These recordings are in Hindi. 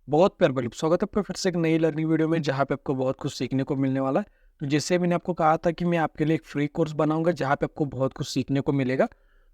बहुत प्यार भरी स्वागत है आपका फिर से एक नई लर्निंग वीडियो में, जहाँ पे आपको बहुत कुछ सीखने को मिलने वाला है। तो जैसे मैंने आपको कहा था कि मैं आपके लिए एक फ्री कोर्स बनाऊंगा जहाँ पे आपको बहुत कुछ सीखने को मिलेगा।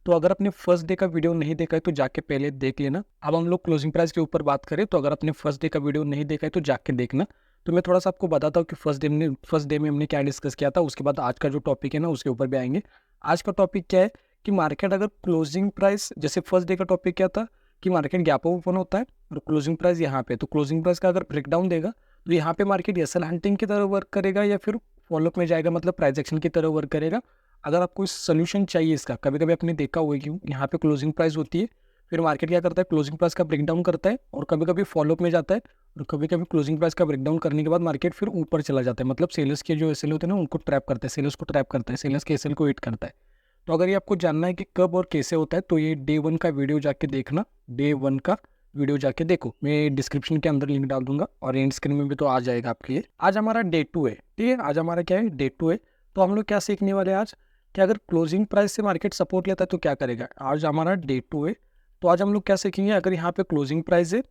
तो अगर आपने फर्स्ट डे का वीडियो नहीं देखा है तो जाके पहले देख लेना। अब हम लोग क्लोजिंग प्राइस के ऊपर बात करें तो अगर आपने फर्स्ट डे का वीडियो नहीं देखा है तो जाके देखना। तो मैं थोड़ा सा आपको बताता हूँ कि फर्स्ट डे में हमने क्या डिस्कस किया था। उसके बाद आज का जो टॉपिक है ना उसके ऊपर भी आएंगे। आज का टॉपिक क्या है कि मार्केट अगर क्लोजिंग प्राइस, जैसे फर्स्ट डे का टॉपिक क्या था कि मार्केट गैप अप ओपन होता है और क्लोजिंग प्राइस यहाँ पे, तो क्लोजिंग प्राइस का अगर ब्रेकडाउन देगा तो यहाँ पे मार्केट एसएल हंटिंग की तरह वर्क करेगा या फिर फॉलोअप में जाएगा, मतलब प्राइस एक्शन की तरह वर्क करेगा। अगर आपको इस सोल्यूशन चाहिए इसका, कभी कभी आपने देखा हुआ है कि यहाँ पे क्लोजिंग प्राइस होती है, फिर मार्केट क्या करता है, क्लोजिंग प्राइस का ब्रेकडाउन करता है और कभी कभी फॉलोअप में जाता है, और कभी कभी क्लोजिंग प्राइस का ब्रेकडाउन करने के बाद मार्केट फिर ऊपर चला जाता है, मतलब सेलर्स के जो एसएल होते हैं ना उनको ट्रैप करता है, सेलर्स को ट्रैप करता है, सेलर्स के एसएल को हिट करता है। तो अगर ये आपको जानना है कि कब और कैसे होता है तो ये डे 1 का वीडियो जाके देखना। डे 1 का वीडियो जाके देखो, मैं डिस्क्रिप्शन के अंदर लिंक डाल दूंगा और एंड स्क्रीन में भी तो आ जाएगा आपके लिए। आज हमारा डे 2 है, ठीक है। आज हमारा क्या है, डे 2 है। तो हम लोग क्या सीखने वाले हैं आज कि अगर क्लोजिंग प्राइस से मार्केट सपोर्ट लेता है तो क्या करेगा। आज हमारा डे 2 है। तो आज हम लोग क्या सीखेंगे, अगर यहाँ पे क्लोजिंग प्राइस है,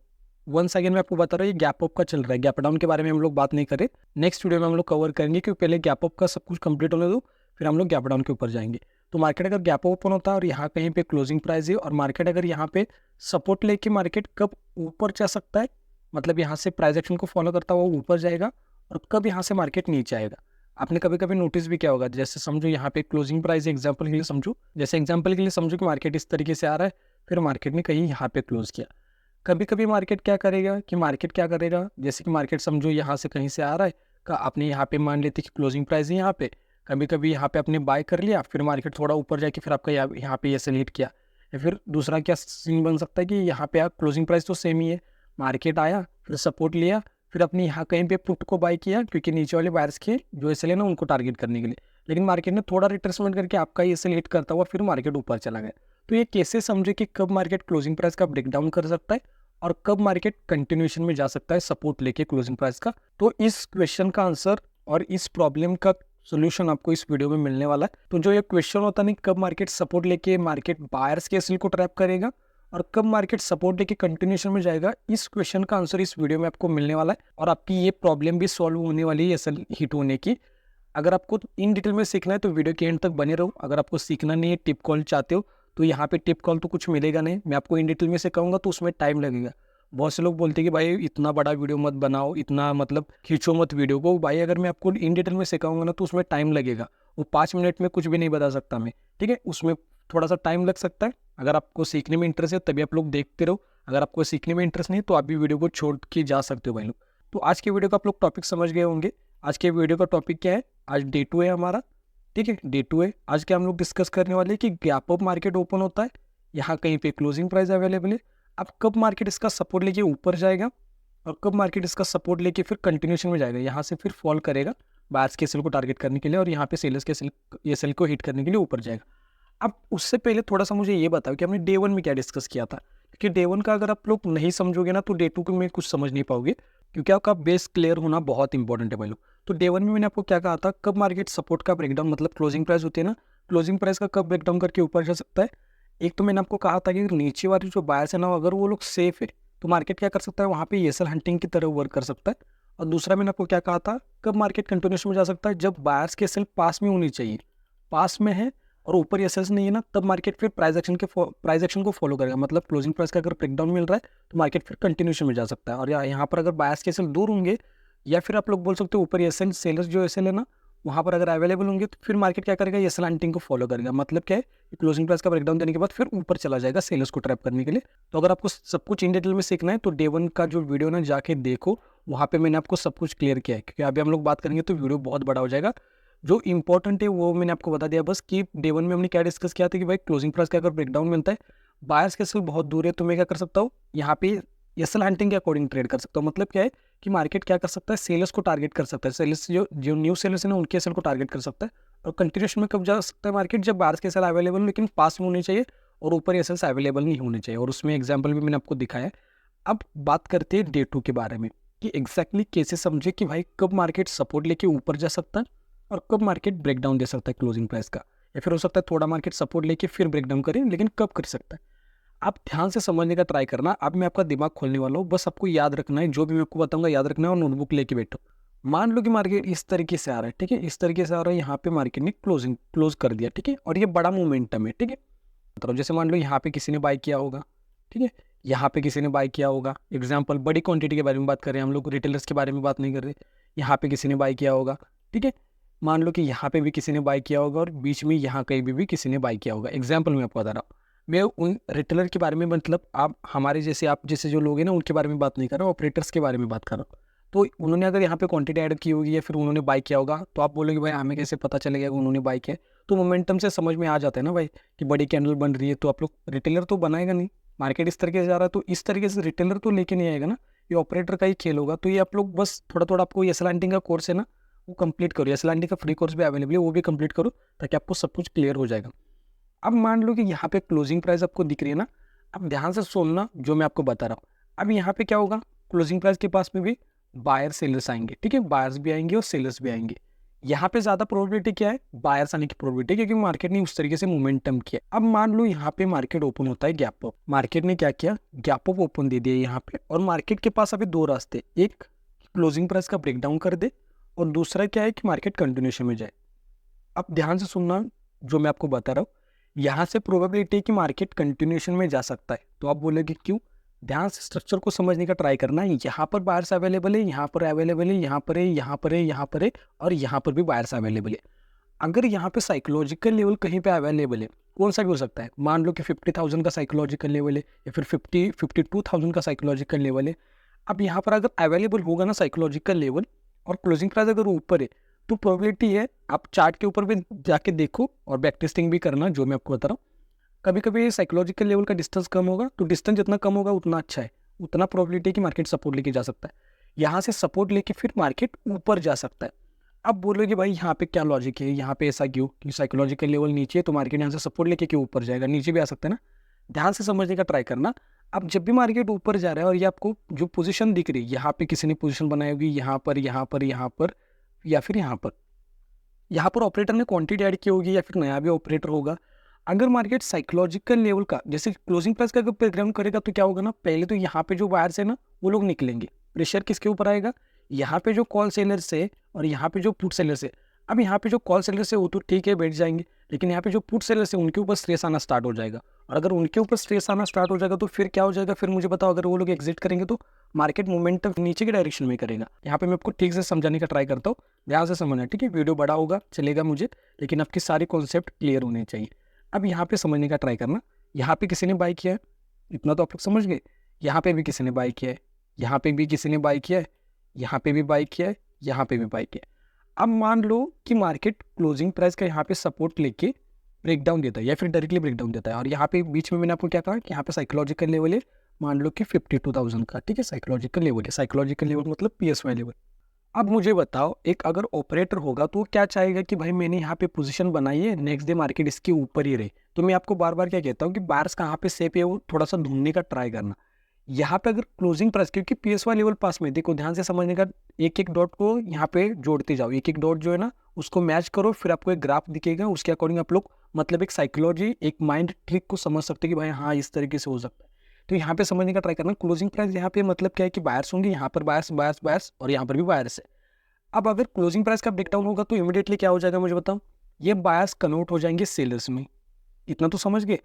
वन सेकेंड में आपको बता रहा हूँ, ये गैप अप का चल रहा है, गैप डाउन के बारे में हम लोग बात नहीं करें, नेक्स्ट वीडियो में हम लोग कवर करेंगे, क्योंकि पहले गैप अप का सब कुछ कंप्लीट होने दो, फिर हम लोग गैप डाउन के ऊपर जाएंगे। तो मार्केट अगर गैप ओपन होता है और यहाँ कहीं पे क्लोजिंग प्राइस है और मार्केट अगर यहाँ पे सपोर्ट लेके मार्केट कब ऊपर जा सकता है, मतलब यहाँ से प्राइस एक्शन को फॉलो करता हुआ ऊपर जाएगा, और कब यहाँ से मार्केट नीचे आएगा। आपने कभी कभी नोटिस भी किया होगा, जैसे समझो यहाँ पे क्लोजिंग प्राइस एग्जाम्पल के लिए समझो, जैसे एग्जाम्पल के लिए समझो कि मार्केट इस तरीके से आ रहा है, फिर मार्केट ने कहीं यहाँ पे क्लोज किया। कभी कभी मार्केट क्या करेगा कि मार्केट क्या करेगा, जैसे कि मार्केट समझो यहाँ से कहीं से आ रहा है, का आपने यहाँ पे मान लेते कि क्लोजिंग प्राइस है यहाँ पे, कभी कभी यहाँ पे आपने बाय कर लिया, फिर मार्केट थोड़ा ऊपर जाके फिर आपका यहाँ पे ऐसे हिट किया। या फिर दूसरा क्या सीन बन सकता है कि यहाँ पे आप क्लोजिंग प्राइस तो सेम ही है, मार्केट आया फिर सपोर्ट लिया, फिर अपने यहाँ कहीं पे पुट को बाय किया, क्योंकि नीचे वाले बायर्स के जो एस है ना उनको टारगेट करने के लिए, लेकिन मार्केट ने थोड़ा रिट्रेसमेंट करके आपका एस हिट करता हुआ फिर मार्केट ऊपर चला गया। तो ये कैसे समझे कि कब मार्केट क्लोजिंग प्राइस का ब्रेकडाउन कर सकता है और कब मार्केट कंटिन्यूएशन में जा सकता है सपोर्ट लेके क्लोजिंग प्राइस का। तो इस क्वेश्चन का आंसर और इस प्रॉब्लम का सोल्यूशन आपको इस वीडियो में मिलने वाला है। तो जो ये क्वेश्चन होता नहीं कब मार्केट सपोर्ट लेके मार्केट बायर्स के एसएल को ट्रैप करेगा और कब मार्केट सपोर्ट लेके कंटिन्यूएशन में जाएगा, इस क्वेश्चन का आंसर इस वीडियो में आपको मिलने वाला है और आपकी ये प्रॉब्लम भी सॉल्व होने वाली है एसएल हिट होने की। अगर आपको इन डिटेल में सीखना है तो वीडियो के एंड तक बने रहो। अगर आपको सीखना नहीं है, टिप कॉल चाहते हो, तो यहाँ पे टिप कॉल तो कुछ मिलेगा नहीं, मैं आपको इन डिटेल में सिखाऊंगा तो उसमें टाइम लगेगा। बहुत से लोग बोलते हैं कि भाई इतना बड़ा वीडियो मत बनाओ, इतना मतलब खींचो मत वीडियो को। भाई अगर मैं आपको इन डिटेल में सिखाऊंगा ना तो उसमें टाइम लगेगा, वो 5 मिनट में कुछ भी नहीं बता सकता मैं, ठीक है। उसमें थोड़ा सा टाइम लग सकता है। अगर आपको सीखने में इंटरेस्ट है तभी आप लोग देखते रहो, अगर आपको सीखने में इंटरेस्ट नहीं तो आप भी वीडियो को छोड़ के जा सकते हो भाई लोग। तो आज के वीडियो का आप लोग टॉपिक समझ गए होंगे। आज के वीडियो का टॉपिक क्या है, आज डे 2 है हमारा, ठीक है। डे 2 है। आज क्या हम लोग डिस्कस करने वाले हैं कि गैप अप मार्केट ओपन होता है, यहाँ कहीं पे क्लोजिंग प्राइस अवेलेबल है, अब कब मार्केट इसका सपोर्ट लेके ऊपर जाएगा और कब मार्केट इसका सपोर्ट लेके फिर कंटिन्यूशन में जाएगा, यहाँ से फिर फॉल करेगा बायर्स के सेल को टारगेट करने के लिए और यहाँ पे सेलर्स के सेल को हिट करने के लिए ऊपर जाएगा। अब उससे पहले थोड़ा सा मुझे ये बताओ कि हमने डे 1 में क्या डिस्कस किया था, क्योंकि डे 1 का अगर आप लोग नहीं समझोगे ना तो डे 2 में कुछ समझ नहीं पाओगे, क्योंकि आपका बेस क्लियर होना बहुत इंपॉर्टेंट है भाई लोग। तो डे 1 में मैंने आपको क्या कहा था, कब मार्केट सपोर्ट का ब्रेकडाउन, मतलब क्लोजिंग प्राइस होती है ना, क्लोजिंग प्राइस का कब ब्रेकडाउन करके ऊपर जा सकता है। एक तो मैंने आपको कहा था कि नीचे वाली जो बायर्स है ना अगर वो लोग सेफ है तो मार्केट क्या कर सकता है, वहाँ पे एसएल हंटिंग की तरह वर्क कर सकता है। और दूसरा मैंने आपको क्या कहा था, कब मार्केट कंटिन्यूशन में जा सकता है, जब बायर्स के एसएल पास में होनी चाहिए, पास में है और ऊपर एसएल नहीं है ना, तब मार्केट फिर प्राइस एक्शन को फॉलो करेगा, मतलब क्लोजिंग प्राइस का अगर ब्रेकडाउन मिल रहा है तो मार्केट फिर कंटिन्यूशन में जा सकता है। और यहाँ पर अगर बायर्स के एसएल दूर होंगे या फिर आप लोग बोल सकते हो ऊपर एसएल सेलर्स जो एसएल है ना वहाँ पर अगर अवेलेबल होंगे तो फिर मार्केट क्या करेगा, एसएल हंटिंग को फॉलो करेगा। मतलब क्या है, क्लोजिंग प्राइस का ब्रेकडाउन देने के बाद फिर ऊपर चला जाएगा सेलर्स को ट्रैप करने के लिए। तो अगर आपको सब कुछ इन डिटेल में सीखना है तो डे 1 का जो वीडियो ना जाके देखो, वहाँ पे मैंने आपको सब कुछ क्लियर किया है, क्योंकि अभी हम लोग बात करेंगे तो वीडियो बहुत बड़ा हो जाएगा। जो इंपॉर्टेंट है वो मैंने आपको बता दिया बस, कि डे 1 में हमने क्या डिस्कस किया था कि भाई क्लोजिंग प्राइस का अगर ब्रेकडाउन मिलता है, बायर्स के एसएल बहुत दूर है, तो मैं क्या कर सकता हूँ, यहाँ पे एसएल हंटिंग के अकॉर्डिंग ट्रेड कर सकता हूँ। मतलब क्या है कि मार्केट क्या कर सकता है, सेलर्स को टारगेट कर सकता है, सेलर्स जो न्यू सेलर्स है ना उनके एसएल को टारगेट कर सकता है। और कंटिन्यूशन में कब जा सकता है मार्केट, जब बायर्स के एसएल अवेलेबल लेकिन पास में होने चाहिए और ऊपर एसएल्स अवेलेबल नहीं होने चाहिए, और उसमें एग्जाम्पल भी मैंने आपको दिखाया है। अब बात करते हैं डे 2 के बारे में कि एग्जैक्टली कैसे समझे कि भाई कब मार्केट सपोर्ट लेके ऊपर जा सकता है और कब मार्केट ब्रेकडाउन दे सकता है क्लोजिंग प्राइस का, या फिर हो सकता है थोड़ा मार्केट सपोर्ट लेके फिर ब्रेकडाउन करे, लेकिन कब कर सकता है। आप ध्यान से समझने का ट्राई करना। अब मैं आपका दिमाग खोलने वाला हूँ, बस आपको याद रखना है, जो भी मैं आपको बताऊंगा याद रखना है और नोटबुक लेके बैठो। मान लो कि मार्केट इस तरीके से आ रहा है, ठीक है, इस तरीके से आ रहा है, यहाँ पे मार्केट ने क्लोज कर दिया, ठीक है, और ये बड़ा मोमेंटम है, ठीक है। मतलब जैसे मान लो यहाँ पे किसी ने बाय किया होगा, ठीक है, यहाँ पे किसी ने बाय किया होगा, एग्जाम्पल बड़ी क्वांटिटी के बारे में बात कर रहे हैं हम लोग, रिटेलर्स के बारे में बात नहीं कर रहे। यहाँ पे किसी ने बाय किया होगा, ठीक है, मान लो कि यहाँ पे भी किसी ने बाय किया होगा और बीच में यहाँ कहीं भी किसी ने बाय किया होगा। एग्जाम्पल मैं आपको बता रहा हूँ, मैं उन रिटेलर के बारे में, मतलब आप हमारे जैसे, आप जैसे जो लोग हैं ना, उनके बारे में बात नहीं कर रहा हूँ, ऑपरेटर्स के बारे में बात कर रहा हूँ। तो उन्होंने अगर यहाँ पे क्वांटिटी ऐड की होगी या फिर उन्होंने बाय किया होगा, तो आप बोलोगे भाई हमें कैसे पता चलेगा कि उन्होंने बाय किया है? तो मोमेंटम से समझ में आ जाता है ना भाई कि बड़ी कैंडल बन रही है, तो आप लोग, रिटेलर तो बनाएगा नहीं, मार्केट इस तरीके से जा रहा है तो इस तरीके से रिटेलर तो लेके नहीं आएगा ना, ये ऑपरेटर का ही खेल होगा। तो ये आप लोग बस थोड़ा थोड़ा, आपको ये स्लैंटिंग का कोर्स है ना, वो कंप्लीट करो, स्लैंटिंग का फ्री कोर्स भी अवेलेबल है, वो भी कंप्लीट करो, ताकि आपको सब कुछ क्लियर हो जाएगा। अब मान लो कि यहाँ पे क्लोजिंग प्राइस आपको दिख रही है ना, अब ध्यान से सुनना जो मैं आपको बता रहा हूँ। अब यहाँ पे क्या होगा, क्लोजिंग प्राइस के पास में भी बायर सेलर्स आएंगे, ठीक है, बायर्स भी आएंगे और सेलर्स भी आएंगे। यहाँ पे ज्यादा प्रोबेबिलिटी क्या है, बायर्स आने की प्रोबेबिलिटी, क्योंकि मार्केट ने उस तरीके से मोमेंटम किया। अब मान लो यहाँ पे मार्केट ओपन होता है गैप अप, मार्केट ने क्या किया, गैप अप ओपन दे दिया यहाँ पे, और मार्केट के पास अभी दो रास्ते, एक क्लोजिंग प्राइस का ब्रेकडाउन कर दे, और दूसरा क्या है कि मार्केट कंटिन्यूशन में जाए। अब ध्यान से सुनना जो मैं आपको बता रहा हूँ, यहाँ से प्रोबेबिलिटी है कि मार्केट कंटिन्यूशन में जा सकता है। तो आप बोलोगे क्यों, ध्यान से स्ट्रक्चर को समझने का ट्राई करना है। यहाँ पर बायर्स अवेलेबल है, यहाँ पर अवेलेबल है, यहाँ पर है, यहाँ पर है, यहाँ पर है, और यहाँ पर भी बायर्स अवेलेबल है। अगर यहाँ पे साइकोलॉजिकल लेवल कहीं पे अवेलेबल है, कौन सा भी हो सकता है, मान लो कि 50,000 का साइकोलॉजिकल लेवल है या फिर 52,000 का साइकोलॉजिकल लेवल है। अब यहाँ पर अगर अवेलेबल होगा ना साइकोलॉजिकल लेवल, और क्लोजिंग प्राइस अगर ऊपर है, तो प्रोबेबिलिटी है, आप चार्ट के ऊपर भी जाके देखो और बैक टेस्टिंग भी करना, जो मैं आपको बता रहा हूँ। कभी कभी साइकोलॉजिकल लेवल का डिस्टेंस कम होगा, तो डिस्टेंस जितना कम होगा उतना अच्छा है, उतना प्रोबेबिलिटी है कि मार्केट सपोर्ट लेके जा सकता है। यहाँ से सपोर्ट लेके फिर मार्केट ऊपर जा सकता है। अब बोलोगे भाई यहाँ पे क्या लॉजिक है, यहाँ पे ऐसा क्यों कि साइकोलॉजिकल लेवल नीचे है तो मार्केट यहाँ से सपोर्ट लेके क्यों ऊपर जाएगा, नीचे भी आ सकता है ना। ध्यान से समझने का ट्राई करना। अब जब भी मार्केट ऊपर जा रहा है और ये आपको जो पोजीशन दिख रही है, यहाँ पे किसी ने पोजीशन बनाई होगी, यहाँ पर, यहाँ पर, यहाँ पर, या फिर यहाँ पर, यहाँ पर ऑपरेटर ने क्वांटिटी ऐड की होगी या फिर नया भी ऑपरेटर होगा। अगर मार्केट साइकोलॉजिकल लेवल का, जैसे क्लोजिंग प्राइस का अगर ब्रेकडाउन करेगा, तो क्या होगा ना, पहले तो यहाँ पे जो बायर्स है ना, वो लोग निकलेंगे, प्रेशर किसके ऊपर आएगा, यहाँ पे जो कॉल सेलर्स है और यहाँ पे जो पुट सेलर्स है। अब यहाँ पे जो कॉल सेलर्स है वो तो ठीक है, बैठ जाएंगे, लेकिन यहाँ पे जो पुट सेलर्स है उनके ऊपर स्ट्रेस आना स्टार्ट हो जाएगा। और अगर उनके ऊपर स्ट्रेस आना स्टार्ट हो जाएगा तो फिर क्या हो जाएगा, फिर मुझे बताओ, अगर वो लोग एग्जिट करेंगे तो मार्केट मोमेंटम नीचे की डायरेक्शन में करेगा। यहाँ पे मैं आपको ठीक से समझाने का ट्राई करता हूँ, ध्यान से समझना, ठीक है। वीडियो बड़ा होगा चलेगा मुझे, लेकिन आपकी सारी कॉन्सेप्ट क्लियर होने चाहिए। अब यहाँ पे समझने का ट्राई करना, यहाँ पे किसी ने बाय किया है, इतना तो आप लोग समझ गए। यहाँ पे भी किसी ने बाय किया है, यहाँ पे भी किसी ने बाय किया है, यहाँ पे भी बाय किया है, यहाँ पे भी बाय किया है। अब मान लो कि मार्केट क्लोजिंग प्राइस का यहाँ पे सपोर्ट लेके ब्रेकडाउन देता है या फिर डायरेक्टली ब्रेकडाउन देता है, और यहाँ पे बीच में मैंने आपको क्या कहा कि यहाँ पे साइकोलॉजिकल लेवल है, मान लो कि 52,000 का, ठीक है, साइकोलॉजिकल लेवल है। साइकोलॉजिकल लेवल मतलब PSY लेवल। अब मुझे बताओ, एक अगर ऑपरेटर होगा तो वो क्या चाहेगा कि भाई मैंने यहाँ पे पोजीशन बनाई है, नेक्स्ट डे मार्केट इसके ऊपर ही रहे। तो मैं आपको बार बार क्या कहता हूँ कि बायर्स कहाँ पे सेफ है वो थोड़ा सा ढूंढने का ट्राई करना। यहाँ पे अगर क्लोजिंग प्राइस, क्योंकि PSY लेवल पास में, देखो ध्यान से समझने का, एक एक डॉट को यहाँ पे जोड़ते जाओ, एक एक डॉट जो है ना उसको मैच करो, फिर आपको एक ग्राफ दिखेगा, उसके अकॉर्डिंग आप लोग मतलब एक साइकोलॉजी, एक माइंड ट्रिक को समझ सकते हैं कि भाई हाँ इस तरीके से हो सकता है। तो यहाँ पे समझने का ट्राई करना, क्लोजिंग प्राइस यहाँ पे मतलब क्या है कि बायर्स होंगे, यहाँ पर बायर्स बायर्स बायर्स और यहाँ पर भी बायर्स है। अब अगर क्लोजिंग प्राइस का ब्रेकडाउन होगा तो इमीडिएटली क्या हो जाएगा मुझे बताओ, ये बायर्स कन्वर्ट हो जाएंगे सेलर्स में। इतना तो समझ गए।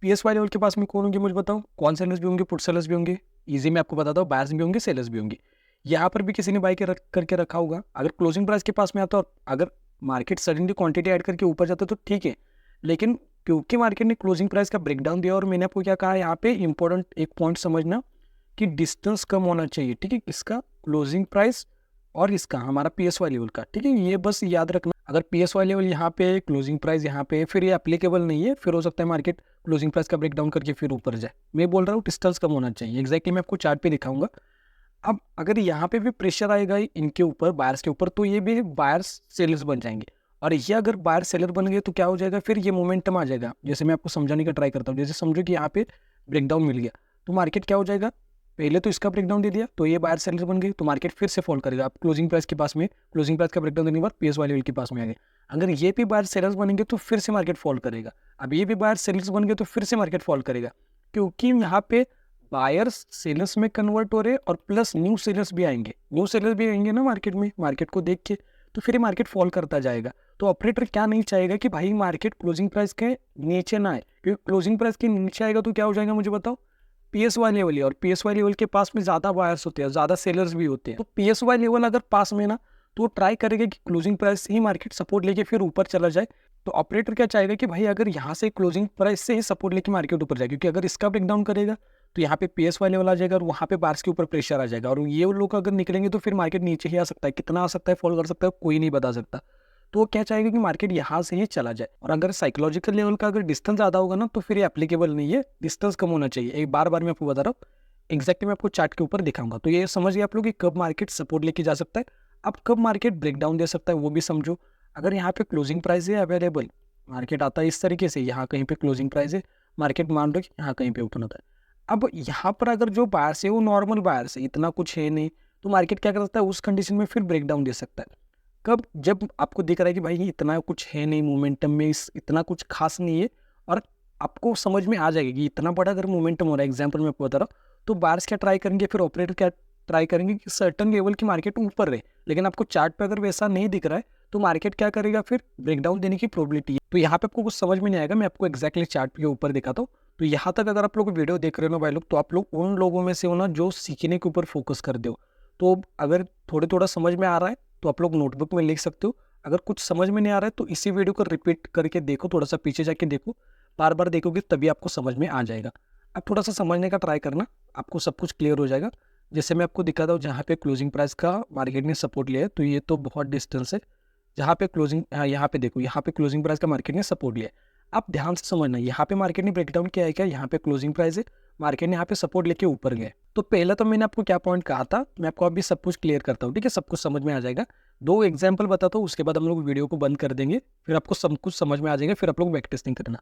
PSY लेवल के पास में कौन होंगे मुझे बताओ, कौन सेलर्स भी होंगे, पुट सेलर्स भी होंगे, इजी मैं आपको बताता हूँ, बायर्स भी होंगे, सेलर्स भी होंगे। यहाँ पर भी किसी ने बाय करके रखा होगा। अगर क्लोजिंग प्राइस के पास में आता और अगर मार्केट सडनली क्वांटिटी ऐड करके ऊपर जाता तो ठीक है, लेकिन क्योंकि मार्केट ने क्लोजिंग प्राइस का ब्रेकडाउन दिया, और मैंने आपको क्या कहा यहाँ पे इंपॉर्टेंट एक पॉइंट समझना कि डिस्टेंस कम होना चाहिए, ठीक है, इसका क्लोजिंग प्राइस और इसका हमारा PSY लेवल का, ठीक है, ये बस याद रखना। अगर PSY लेवल यहाँ पे, क्लोजिंग प्राइस यहाँ पे, फिर ये एप्लीकेबल नहीं है, फिर हो सकता है मार्केट क्लोजिंग प्राइस का ब्रेकडाउन करके फिर ऊपर जाए। मैं बोल रहा हूँ डिस्टेंस कम होना चाहिए, एग्जैक्टली मैं आपको चार्ट पे दिखाऊंगा। अब अगर यहाँ पे भी प्रेशर आएगा इनके ऊपर, बायर्स के ऊपर, तो ये भी बायर्स सेलर्स बन जाएंगे, और ये अगर बायर सेलर बन गए तो क्या हो जाएगा, फिर ये मोमेंटम आ जाएगा। जैसे मैं आपको समझाने का ट्राई करता हूँ, जैसे समझो कि यहाँ पे ब्रेकडाउन मिल गया तो मार्केट क्या हो जाएगा, पहले तो इसका ब्रेकडाउन दे दिया तो ये बायर सेलर बन गई, तो मार्केट फिर से फॉल करेगा। आप क्लोजिंग प्राइस के पास में, क्लोजिंग प्राइस का ब्रेकडाउन देने के बाद PSY लेवल के पास में आ गए। अगर ये भी बायर सेलर्स बनेंगे तो फिर से मार्केट फॉल करेगा। अब ये भी बायर सेलर्स बन गए तो फिर से मार्केट फॉल करेगा। क्योंकि यहाँ पे बायर्स सेलर्स में कन्वर्ट हो रहे हैं और प्लस न्यू सेलर्स भी आएंगे, ना मार्केट में, मार्केट को देख के, तो फिर ये मार्केट फॉल करता जाएगा। तो ऑपरेटर क्या नहीं चाहेगा कि भाई मार्केट क्लोजिंग प्राइस के नीचे ना आए, क्योंकि क्लोजिंग प्राइस के नीचे आएगा तो क्या हो जाएगा मुझे बताओ, PSY लेवल है, और PSY लेवल के पास में ज़्यादा बायर्स होते हैं, ज़्यादा सेलर्स भी होते हैं। तो PSY लेवल अगर पास में ना, तो वो ट्राई करेगा कि क्लोजिंग प्राइस से ही मार्केट सपोर्ट लेके फिर ऊपर चला जाए। तो ऑपरेटर क्या चाहेगा कि भाई अगर यहाँ से क्लोजिंग प्राइस से ही सपोर्ट लेके मार्केट ऊपर जाए, क्योंकि अगर इसका ब्रेकडाउन करेगा तो यहाँ पे PSY लेवल आ जाएगा और वहाँ पे बार्स के ऊपर प्रेशर आ जाएगा, और ये लोग अगर निकलेंगे तो फिर मार्केट नीचे ही आ सकता है। कितना आ सकता है, फॉल कर सकता है, कोई नहीं बता सकता। तो वो क्या चाहेगा कि मार्केट यहाँ से ही चला जाए। और अगर साइकोलॉजिकल लेवल का अगर डिस्टेंस ज़्यादा होगा ना, तो फिर ये एप्लीकेबल नहीं है, डिस्टेंस कम होना चाहिए। एक बार मैं आपको बता रहा हूँ, एग्जैक्टली मैं आपको चार्ट के ऊपर दिखाऊंगा। तो ये समझिए आप लोग कि कब मार्केट सपोर्ट लेके जा सकता है, अब कब मार्केट ब्रेकडाउन दे सकता है वो भी समझो। अगर यहाँ पे क्लोजिंग प्राइस है अवेलेबल, मार्केट आता है इस तरीके से, यहाँ कहीं पे क्लोजिंग प्राइस है, मार्केट मान लो कि यहाँ कहीं पे ओपन होता है। अब यहाँ पर अगर जो बायर्स है वो नॉर्मल बायर्स है, इतना कुछ है नहीं, तो मार्केट क्या कर सकता है उस कंडीशन में, फिर ब्रेकडाउन दे सकता है। कब, जब आपको दिख रहा है कि भाई इतना कुछ है नहीं मोमेंटम में, इतना कुछ खास नहीं है, और आपको समझ में आ जाएगा कि इतना बड़ा अगर मोमेंटम हो रहा है, एग्जाम्पल मैं आपको बता रहा हूँ, तो बायर्स क्या ट्राई करेंगे, फिर ऑपरेटर क्या ट्राई करेंगे कि सर्टन लेवल की मार्केट ऊपर रहे। लेकिन आपको चार्ट पे अगर वैसा नहीं दिख रहा है, तो मार्केट क्या करेगा, फिर ब्रेकडाउन देने की प्रोबेबिलिटी है। तो यहाँ पे आपको कुछ समझ में नहीं आएगा, मैं आपको एक्जैक्टली चार्ट के ऊपर दिखाता हूँ। तो यहाँ तक अगर आप लोग वीडियो देख रहे हो भाई लोग, तो आप लोग उन लोगों में से हो ना जो सीखने के ऊपर फोकस कर दो। तो अगर थोड़ा समझ में आ रहा है तो आप लोग नोटबुक में लिख सकते हो, अगर कुछ समझ में नहीं आ रहा है तो इसी वीडियो को रिपीट करके देखो, थोड़ा सा पीछे जाके देखो, बार बार देखोगे तभी आपको समझ में आ जाएगा। अब थोड़ा सा समझने का ट्राई करना, आपको सब कुछ क्लियर हो जाएगा। जैसे मैं आपको दिखाता हूँ, जहाँ पे क्लोजिंग प्राइस का मार्केट ने सपोर्ट लिया है, तो ये तो बहुत डिस्टेंस है। जहाँ पे क्लोजिंग, यहाँ पे देखो, यहाँ पे क्लोजिंग प्राइस का मार्केट ने सपोर्ट लिया है। आप ध्यान से समझना, यहाँ पे मार्केट ने ब्रेकडाउन किया है क्या, यहाँ पे क्लोजिंग प्राइस है, मार्केट ने यहाँ पे सपोर्ट लेके ऊपर गया। तो पहला तो मैंने आपको क्या पॉइंट कहा था, मैं आपको अभी सब कुछ क्लियर करता हूँ, ठीक है, सब कुछ समझ में आ जाएगा। 2 एग्जाम्पल बताता हूँ, उसके बाद हम लोग वीडियो को बंद कर देंगे, फिर आपको सब कुछ समझ में आ जाएगा, फिर आप लोग बैक टेस्टिंग करना।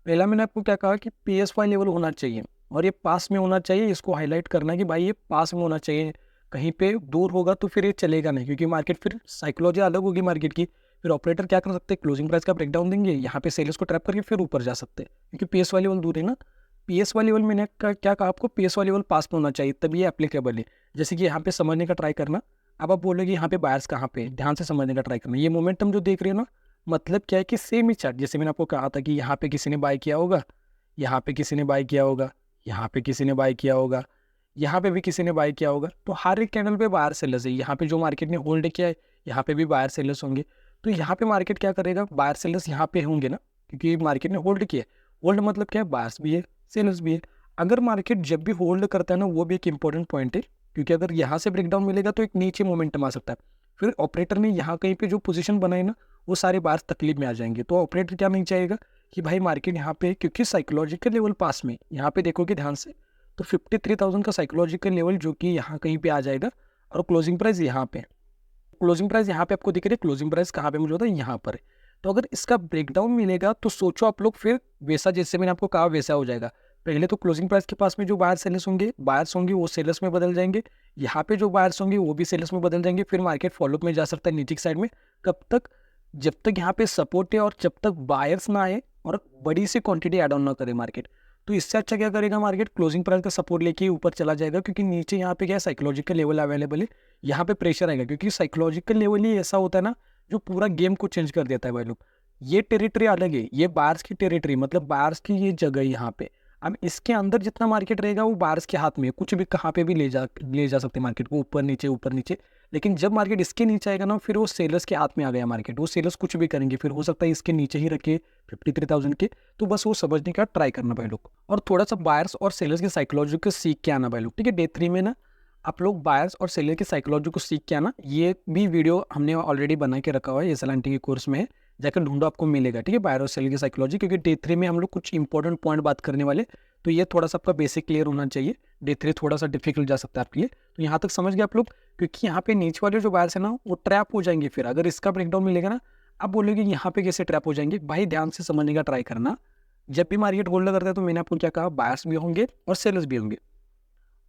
पहला मैंने आपको क्या कहा कि PSY लेवल होना चाहिए, और ये पास में होना चाहिए। इसको हाईलाइट करना कि भाई ये पास में होना चाहिए, कहीं पे दूर होगा तो फिर ये चलेगा नहीं, क्योंकि मार्केट फिर साइकोलॉजी अलग होगी मार्केट की। फिर ऑपरेटर क्या कर सकते हैं, क्लोजिंग प्राइस का ब्रेकडाउन देंगे, यहाँ पे सेलर्स को ट्रैप करके फिर ऊपर जा सकते हैं, क्योंकि PSY लेवल दूर है ना। PSY लेवल मैंने क्या कहा आपको, PSY लेवल पास में होना चाहिए, तभी ये एप्लीकेबल है। जैसे कि यहाँ पे समझने का ट्राई करना, अब आप बोलोगे यहाँ पे बायर्स कहाँ पे, ध्यान से समझने का ट्राई करना। ये मोमेंटम जो देख रहे हो ना, मतलब क्या है कि सेम ही चार्ट, जैसे मैंने आपको कहा था कि यहाँ पे किसी ने बाय किया होगा, यहाँ पे किसी ने बाय किया होगा, यहाँ पे किसी ने बाय किया होगा, यहाँ पे भी किसी ने बाय किया होगा। तो हर एक कैंडल पे बायर सेलर्स है। यहाँ पे जो मार्केट ने होल्ड किया है, यहाँ पे भी बायर सेलर्स होंगे। तो यहाँ पे मार्केट क्या करेगा, बायर सेलर्स यहाँ पे होंगे ना, क्योंकि मार्केट ने होल्ड किया है। होल्ड मतलब क्या है, बायर्स भी है, सेलर्स भी है। अगर मार्केट जब भी होल्ड करता है ना, वो भी एक इंपॉर्टेंट पॉइंट है, क्योंकि अगर यहाँ से ब्रेकडाउन मिलेगा तो एक नीचे मोमेंटम आ सकता है। फिर ऑपरेटर ने यहाँ कहीं पे जो पोजीशन बनाई ना, वो सारे बायर्स तकलीफ में आ जाएंगे। तो ऑपरेटर क्या नहीं चाहेगा कि भाई मार्केट यहाँ पे, क्योंकि साइकोलॉजिकल लेवल पास में, यहाँ पे देखोगे ध्यान से, तो 53,000 का साइकोलॉजिकल लेवल जो कि यहाँ कहीं पे आ जाएगा, और क्लोजिंग प्राइस यहाँ पे, क्लोजिंग प्राइस यहाँ पे आपको दिख रही है। क्लोजिंग प्राइस कहाँ पे मुझे होता है, यहाँ पर है। तो अगर इसका ब्रेकडाउन मिलेगा तो सोचो आप लोग, फिर वैसा जैसे मैंने आपको कहा वैसा हो जाएगा। पहले तो क्लोजिंग प्राइस के पास में जो बायर सेलर्स होंगे वो सेलर्स में बदल जाएंगे, यहाँ पे जो बायर्स होंगे वो भी सेलर्स में बदल जाएंगे। फिर मार्केट फॉलोअप में जा सकता है नीचे की साइड में, कब तक, जब तक यहाँ पे सपोर्ट है और जब तक बायर्स ना आए और बड़ी सी क्वांटिटी ऐड ऑन ना करे मार्केट। तो इससे अच्छा क्या करेगा मार्केट, क्लोजिंग प्राइस का सपोर्ट लेके ऊपर चला जाएगा, क्योंकि नीचे यहाँ पे क्या है, साइकोलॉजिकल लेवल अवेलेबल है, यहाँ पे प्रेशर आएगा, क्योंकि साइकोलॉजिकल लेवल ही ऐसा होता है ना जो पूरा गेम को चेंज कर देता है भाई लोग। ये टेरिटरी अलग है, ये बायर्स की टेरिटरी, मतलब बायर्स की ये जगह है यहाँ पे। अब इसके अंदर जितना मार्केट रहेगा वो बायर्स के हाथ में है, कुछ भी कहाँ पे भी ले जा सकते मार्केट को, ऊपर नीचे। लेकिन जब मार्केट इसके नीचे आएगा ना, फिर वो सेलर्स के हाथ में आ गया मार्केट, वो सेलर्स कुछ भी करेंगे, फिर हो सकता है इसके नीचे ही रखे 53,000 के। तो बस वो समझने का ट्राई करना भाई लोग, और थोड़ा सा बायर्स और सेलर्स की साइकोलॉजी को सीख के आना भाई लोग, ठीक है। डे 3 में ना आप लोग बायर्स और सेलर की साइकोलॉजी को सीख के आना। ये भी वीडियो हमने ऑलरेडी बना के रखा हुआ है, SLNT के कोर्स में है, जाकर ढूंढो आपको मिलेगा, ठीक है, बायर और सेलर की साइकोलॉजी। क्योंकि डे 3 में हम लोग कुछ इंपॉर्टेंट पॉइंट बात करने वाले, तो ये थोड़ा सा आपका बेसिक क्लियर होना चाहिए। डे 3 थोड़ा सा डिफिकल्ट जा सकता है आपके लिए, तो यहाँ तक समझ गए आप लोग। क्योंकि यहाँ पे नीचे वाले जो बायर्स है ना, वो ट्रैप हो जाएंगे। फिर अगर इसका ब्रेकडाउन मिलेगा ना, आप बोलोगे यहाँ पे कैसे ट्रैप हो जाएंगे, भाई ध्यान से समझने का ट्राई करना। जब भी मार्केट होल्ड करता है तो मैंने आपको क्या कहा, बायर्स भी होंगे और सेलर्स भी होंगे।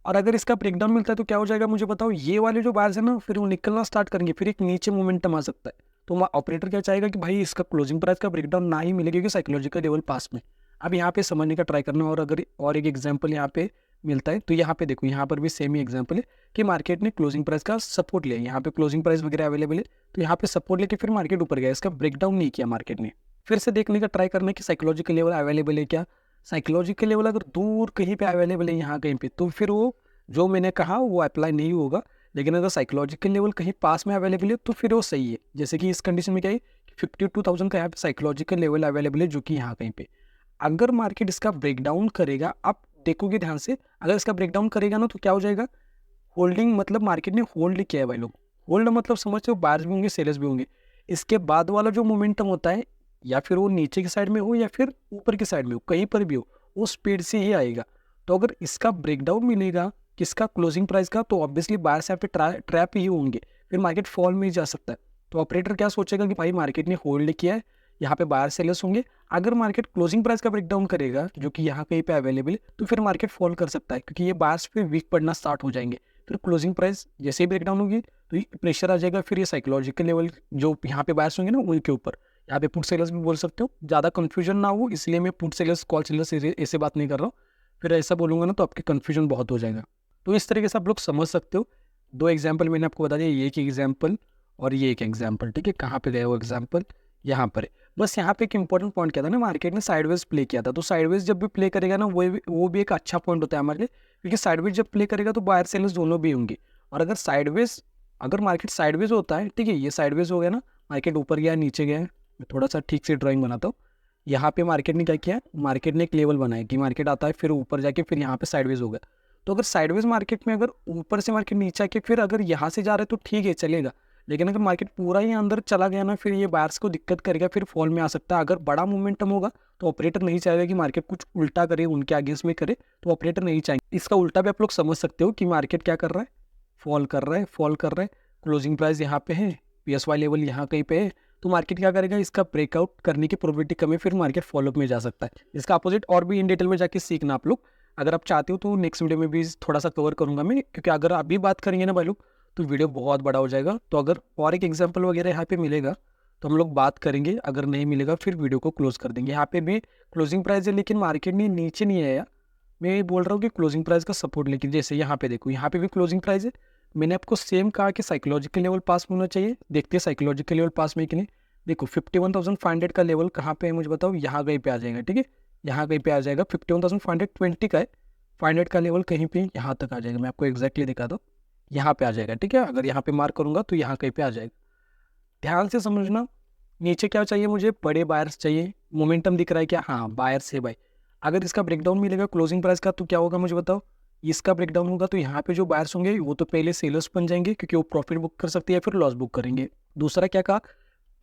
और अगर इसका ब्रेकडाउन मिलता है तो क्या हो जाएगा मुझे बताओ, ये वाले जो बायर्स है ना, फिर वो निकलना स्टार्ट करेंगे, फिर एक नीचे मोमेंटम आ सकता है। तो ऑपरेटर क्या चाहेगा कि भाई इसका क्लोजिंग प्राइस का ब्रेकडाउन ना ही मिले, क्योंकि साइकोलॉजिकल लेवल पास में। अब यहाँ पे समझने का ट्राई करना, और अगर और एक एग्जांपल यहाँ पे मिलता है तो यहाँ पे देखो, यहाँ पर भी सेम ही एग्जांपल है कि मार्केट ने क्लोजिंग प्राइस का सपोर्ट लिया, यहाँ पे क्लोजिंग प्राइस वगैरह अवेलेबल है, तो यहाँ पे सपोर्ट लेके फिर मार्केट ऊपर गया, इसका ब्रेकडाउन नहीं किया मार्केट ने। फिर से देखने का ट्राई करना कि साइकोलॉजिकल लेवल अवेलेबल है क्या। साइकोलॉजिकल लेवल अगर दूर कहीं पे अवेलेबल है यहाँ कहीं पे, तो फिर वो जो मैंने कहा वो अप्लाई नहीं होगा। लेकिन अगर साइकोलॉजिकल लेवल कहीं पास में अवेलेबल है तो फिर वो सही है। जैसे कि इस कंडीशन में क्या है, 52,000 का यहाँ पे साइकोलॉजिकल लेवल अवेलेबल है, जो कि यहाँ कहीं पे अगर मार्केट इसका ब्रेकडाउन करेगा, आप देखोगे ध्यान से, अगर इसका ब्रेकडाउन करेगा ना तो क्या हो जाएगा, होल्डिंग, मतलब मार्केट ने होल्ड किया है भाई लोग। होल्ड मतलब समझते हो, बायर्स भी होंगे सेलर्स भी होंगे। इसके बाद वाला जो मोमेंटम होता है, या फिर वो नीचे की साइड में हो या फिर ऊपर की साइड में हो, कहीं पर भी हो, वो स्पीड से ही आएगा। तो अगर इसका ब्रेकडाउन मिलेगा किसका, क्लोजिंग प्राइस का, तो ऑब्वियसली बायर्स यहाँ पे ट्रैप ही होंगे, फिर मार्केट फॉल में ही जा सकता है। तो ऑपरेटर क्या सोचेगा कि भाई मार्केट ने होल्ड किया है, यहाँ पे बायर सेलर्स होंगे, अगर मार्केट क्लोजिंग प्राइस का ब्रेकडाउन करेगा जो कि यहाँ कहीं पे अवेलेबल है, तो फिर मार्केट फॉल कर सकता है, क्योंकि ये बायर्स पे वीक पड़ना स्टार्ट हो जाएंगे। फिर क्लोजिंग प्राइस जैसे ही ब्रेकडाउन होगी तो ये प्रेशर आ जाएगा, फिर ये साइकोलॉजिकल लेवल जो यहाँ पे बायर्स होंगे ना उनके ऊपर, यहाँ पे पुट सेलर्स भी बोल सकते हो, ज़्यादा कन्फ्यूजन ना हो इसलिए मैं पुट सेलर्स कॉल सेलर्स ऐसे बात नहीं कर रहा हूँ। फिर ऐसा बोलूँगा ना तो आपके कन्फ्यूजन बहुत हो जाएगा। तो इस तरीके से आप लोग समझ सकते हो। दो एग्जाम्पल मैंने आपको बता दिया, ये एक एग्जाम्पल और ये एक एग्जाम्पल, ठीक है। कहाँ पे गया वो एग्जाम्पल, यहाँ पर है। बस यहाँ पे एक इंपॉर्टेंट पॉइंट क्या था ना, मार्केट ने साइडवेज प्ले किया था, तो साइडवेज जब भी प्ले करेगा ना वो भी एक अच्छा पॉइंट होता है हमारे लिए, क्योंकि साइडवेज जब प्ले करेगा तो बायर सेलर्स दोनों भी होंगे। और अगर मार्केट साइडवेज होता है, ठीक है, ये साइडवेज हो गया ना, मार्केट ऊपर गया नीचे गया, मैं थोड़ा सा ठीक से ड्राइंग बनाता हूँ। यहाँ पे मार्केट ने क्या किया, मार्केट ने एक लेवल बनाया कि मार्केट आता है फिर ऊपर जाके फिर यहाँ पे साइडवेज हो गया। तो अगर साइडवेज मार्केट में अगर ऊपर से मार्केट नीचे आके फिर अगर यहाँ से जा रहा है तो ठीक है चलेगा, लेकिन अगर मार्केट पूरा ही अंदर चला गया ना, फिर ये बायर्स को दिक्कत करेगा, फिर फॉल में आ सकता है। अगर बड़ा मोमेंटम होगा तो ऑपरेटर नहीं चाहेगा कि मार्केट कुछ उल्टा करे, उनके अगेंस्ट में करे, तो ऑपरेटर नहीं चाहेंगे। इसका उल्टा भी आप लोग समझ सकते हो कि मार्केट क्या कर रहा है, फॉल कर रहा है, फॉल कर रहा है, क्लोजिंग प्राइस यहाँ पे है, PSY लेवल यहाँ कहीं पे है, तो मार्केट क्या करेगा, इसका ब्रेकआउट करने की प्रोबेबिलिटी कम है, फिर मार्केट फॉलोअप में जा सकता है। इसका अपोजिट और भी इन डिटेल में जाके सीखना आप लोग, अगर आप चाहते हो तो नेक्स्ट वीडियो में भी थोड़ा सा कवर करूंगा मैं, क्योंकि अगर अभी बात करेंगे ना भाई लोग तो वीडियो बहुत बड़ा हो जाएगा। तो अगर और एक एग्जांपल वगैरह यहाँ पे मिलेगा तो हम लोग बात करेंगे, अगर नहीं मिलेगा फिर वीडियो को क्लोज कर देंगे। यहाँ पे भी क्लोजिंग प्राइस है लेकिन मार्केट ने नीचे नहीं आया, मैं ये बोल रहा हूँ कि क्लोजिंग प्राइस का सपोर्ट, लेकिन जैसे यहाँ पे देखो, यहाँ पे भी क्लोजिंग प्राइस है, मैंने आपको सेम कहा कि साइकोलॉजिकल लेवल पास में होना चाहिए। देखते हैं साइकोलॉजिकल लेवल पास में कि नहीं। देखो 51,500 का लेवल कहाँ पे है मुझे बताओ, यहाँ कहीं पे आ जाएगा, ठीक है, यहाँ कहीं पे आ जाएगा। 51,520 का है, 500 का लेवल कहीं पे यहाँ तक आ जाएगा, मैं आपको एक्जैक्टली दिखा दो, यहाँ पे आ जाएगा, ठीक है। अगर यहाँ पे मार्क करूंगा तो यहाँ कहीं पे आ जाएगा, ध्यान से समझना। नीचे क्या चाहिए मुझे, बड़े बायर्स चाहिए, मोमेंटम दिख रहा है क्या, हाँ बायर्स है भाई। अगर इसका ब्रेकडाउन मिलेगा क्लोजिंग प्राइस का तो क्या होगा मुझे बताओ, इसका ब्रेकडाउन होगा तो यहाँ पे जो बायर्स होंगे वो तो पहले सेलर्स बन जाएंगे, क्योंकि वो प्रॉफिट बुक कर सकते हैं या फिर लॉस बुक करेंगे। दूसरा क्या कहा,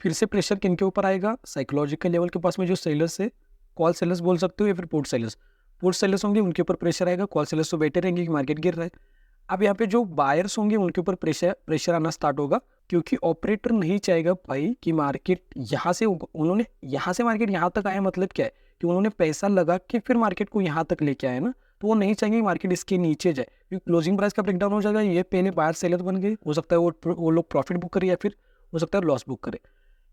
फिर से प्रेशर किन के ऊपर आएगा, साइकोलॉजिकल लेवल के पास में जो सेलर्स है, कॉल सेलर्स बोल सकते हो या फिर पुट सेलर्स। पुट सेलर्स होंगे उनके ऊपर प्रेशर आएगा, कॉल सेलर्स तो बैठे रहेंगे कि मार्केट गिर रहा है। अब यहाँ पे जो बायर्स होंगे उनके ऊपर प्रेशर आना स्टार्ट होगा, क्योंकि ऑपरेटर नहीं चाहेगा भाई कि मार्केट यहाँ से, उन्होंने यहाँ से मार्केट यहाँ तक आया, मतलब क्या है कि उन्होंने पैसा लगा के फिर मार्केट को यहाँ तक लेके आए ना, तो वो नहीं चाहेंगे मार्केट इसके नीचे जाए, क्योंकि क्लोजिंग प्राइस का ब्रेकडाउन हो जाएगा। ये पहले बायर सेलर बन गए, हो सकता है वो लोग प्रॉफिट बुक करे या फिर हो सकता है लॉस बुक करे।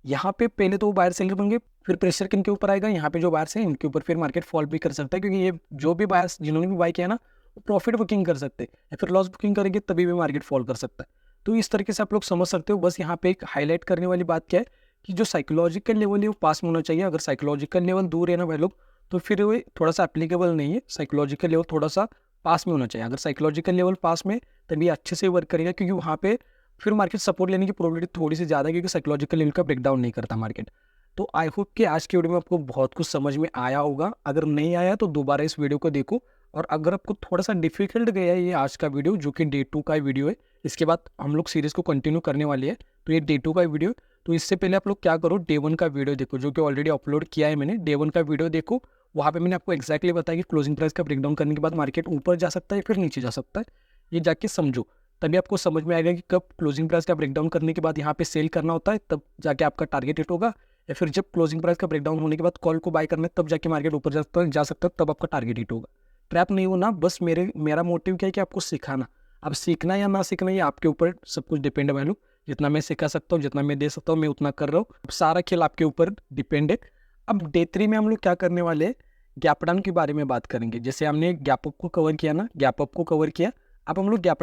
यहाँ पे पहले तो वो बायर सेलर बन गए, फिर प्रेशर किन के ऊपर आएगा, यहाँ पे जो बायर्स हैं इनके ऊपर, फिर मार्केट फॉल भी कर सकता है, क्योंकि ये जो भी बायर्स जिन्होंने भी बाय किया ना प्रॉफिट बुकिंग कर सकते हैं या फिर लॉस बुकिंग करेंगे, तभी भी मार्केट फॉल कर सकता है। तो इस तरीके से आप लोग समझ सकते हो। बस यहाँ पे एक हाईलाइट करने वाली बात क्या है कि जो साइकोलॉजिकल लेवल है वो पास में होना चाहिए। अगर साइकोलॉजिकल लेवल दूर है ना भाई लोग, तो फिर वो थोड़ा सा एप्लीकेबल नहीं है। साइकोलॉजिकल लेवल थोड़ा सा पास में होना चाहिए। अगर साइकोलॉजिकल लेवल पास में तभी अच्छे से वर्क करेगा, क्योंकि वहाँ पे फिर मार्केट सपोर्ट लेने की प्रोबेबिलिटी थोड़ी सी ज़्यादा है, क्योंकि साइकोलॉजिकल लेवल का ब्रेकडाउन नहीं करता मार्केट। तो आई होप कि आज की वीडियो में आपको बहुत कुछ समझ में आया होगा। अगर नहीं आया तो दोबारा इस वीडियो को देखो, और अगर आपको थोड़ा सा डिफिकल्ट गया है ये आज का वीडियो, जो कि डे 2 का वीडियो है, इसके बाद हम लोग सीरीज़ को कंटिन्यू करने वाले हैं, तो ये डे 2 का वीडियो। तो इससे पहले आप लोग क्या करो, डे 1 का वीडियो देखो, जो कि ऑलरेडी अपलोड किया है मैंने। डे 1 का वीडियो देखो, वहाँ पे मैंने आपको एक्जैक्टली बताया कि क्लोजिंग प्राइस का ब्रेकडाउन करने के बाद मार्केट ऊपर जा सकता है फिर नीचे जा सकता है। ये जाके समझो, तभी आपको समझ में आएगा कि कब क्लोजिंग प्राइस का ब्रेकडाउन करने के बाद यहाँ पे सेल करना होता है, तब जाके आपका टारगेट हिट होगा, या फिर जब क्लोजिंग प्राइस का ब्रेकडाउन होने के बाद कॉल को बाय करना है, तब जाके मार्केट ऊपर जा सकता है, तब आपका टारगेट हिट होगा। ट्रैप नहीं होना, बस मेरा मोटिव क्या है कि आपको सिखाना। अब सीखना या ना सीखना ये आपके ऊपर सब कुछ डिपेंड है भाई लोग। जितना मैं सिखा सकता हूँ, जितना मैं दे सकता हूँ, मैं उतना कर रहा हूँ। अब सारा खेल आपके ऊपर डिपेंड है। अब डे 3 में हम लोग क्या करने वाले हैं गैप डाउन के बारे में बात करेंगे। जैसे हमने गैप अप को कवर किया ना, गैप अप को कवर किया, अब हम लोग गैप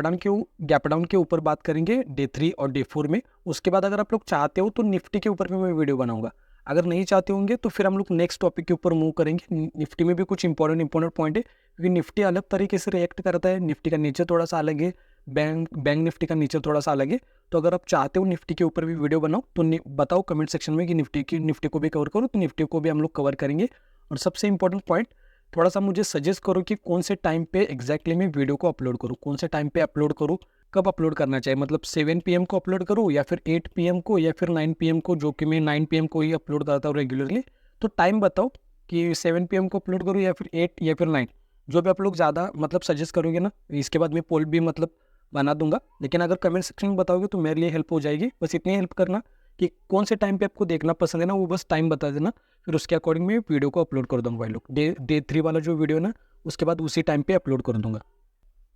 डाउन के ऊपर बात करेंगे डे 3 और डे 4 में। उसके बाद अगर आप लोग चाहते हो तो निफ्टी के ऊपर भी मैं वीडियो बनाऊंगा। अगर नहीं चाहते होंगे तो फिर हम लोग नेक्स्ट टॉपिक के ऊपर मूव करेंगे। निफ्टी में भी कुछ इंपॉर्टेंट पॉइंट है, क्योंकि निफ्टी अलग तरीके से रिएक्ट करता है। निफ्टी का नीचे थोड़ा सा अलग है, बैंक निफ्टी का नीचे थोड़ा सा अलग है। तो अगर आप चाहते हो निफ्टी के ऊपर भी वीडियो बनाओ तो बताओ कमेंट सेक्शन में कि निफ्टी को भी कवर करो, तो निफ्टी को भी हम लोग कवर करेंगे। और सबसे इंपॉर्टेंट पॉइंट, थोड़ा सा मुझे सजेस्ट करो कि कौन से टाइम पे एग्जैक्टली मैं वीडियो को अपलोड करूँ, कौन से टाइम पे अपलोड करूँ, कब अपलोड करना चाहिए। मतलब 7 PM को अपलोड करूँ या फिर 8 PM को या फिर 9 PM को, जो कि मैं 9 PM को ही अपलोड करता हूँ रेगुलरली। तो टाइम बताओ कि 7 PM को अपलोड करूँ या फिर 8 या फिर 9, जो भी आप लोग ज़्यादा मतलब सजेस्ट करोगे ना। इसके बाद मैं पोल भी मतलब बना दूंगा, लेकिन अगर कमेंट सेक्शन में बताओगे तो मेरे लिए हेल्प हो जाएगी। बस इतनी हेल्प करना कि कौन से टाइम पे आपको देखना पसंद है ना, वो बस टाइम बता देना, फिर उसके अकॉर्डिंग मैं वीडियो को अपलोड कर दूंगा भाई लोग। डे 3 वाला जो वीडियो है ना, उसके बाद उसी टाइम पे अपलोड कर दूंगा।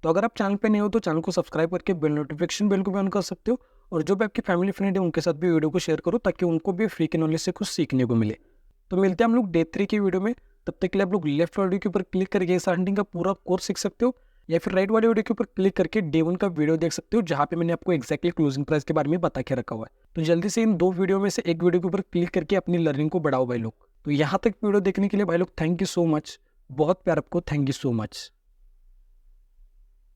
तो अगर आप चैनल पे नए हो तो चैनल को सब्सक्राइब करके नोटिफिकेशन बेल को भी ऑन कर सकते हो। और जो भी आपकी फैमिली फ्रेंड है उनके साथ भी वीडियो को शेयर करो, ताकि उनको भी फ्री के नॉलेज से कुछ सीखने को मिले। तो मिलते हैं हम लोग डे 3 की वीडियो में। तब तक के लिए आप लोग लेफ्ट वाले वीडियो के ऊपर क्लिक करके एस हंटिंग का पूरा कोर्स सीख सकते हो, या फिर राइट वाले वीडियो के ऊपर क्लिक करके डे 1 का वीडियो देख सकते हो, जहाँ पे मैंने आपको एक्जैक्टली क्लोजिंग प्राइस के बारे में बता के रखा हुआ है। तो जल्दी से इन 2 वीडियो में से एक वीडियो के ऊपर क्लिक करके अपनी लर्निंग को बढ़ाओ भाई लोग। तो यहाँ तक वीडियो देखने के लिए भाई लोग थैंक यू सो मच, बहुत प्यार आपको, थैंक यू सो मच।